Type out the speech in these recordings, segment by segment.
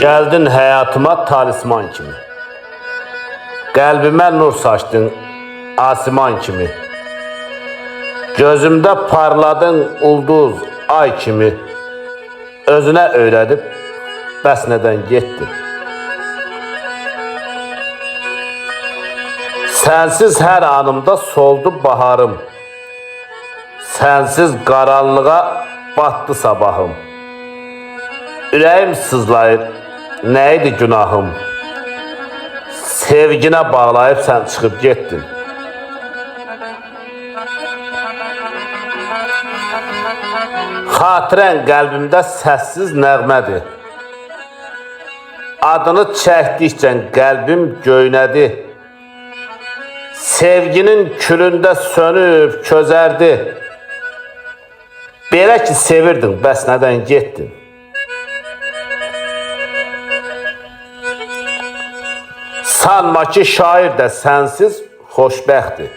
Gəldin həyatıma talisman kimi. Qəlbimə nur saçdın asiman kimi. Gözümdə parladın ulduz ay kimi. Özünə öyrədib bəs nədən getdin? Sənsiz hər anımda soldu baharım. Sənsiz qaranlığa batdı sabahım. Ürəyim sızlayır, nə idi günahım? Sevginə bağlayıb sən çıxıb getdin. Xatirən qəlbimdə səssiz nəğmədir. Adını çəkdikcə qəlbim göynədi. Sevginin külündə sönüb közərdi. Belə ki sevirdin, bəs nədən getdin? Sanma ki şair də sənsiz xoşbəxtdir.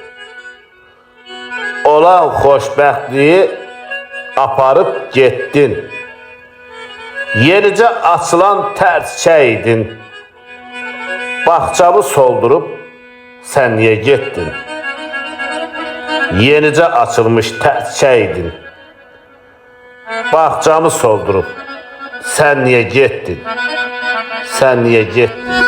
Olan xoşbəxtliyi aparıb getdin. Yenicə açılan tər çiçəydin. Bağçamı soldurub sən niyə getdin? Yenicə açılmış tər çiçəydin. Bağçamı soldurub sən niyə getdin? Sən niyə getdin?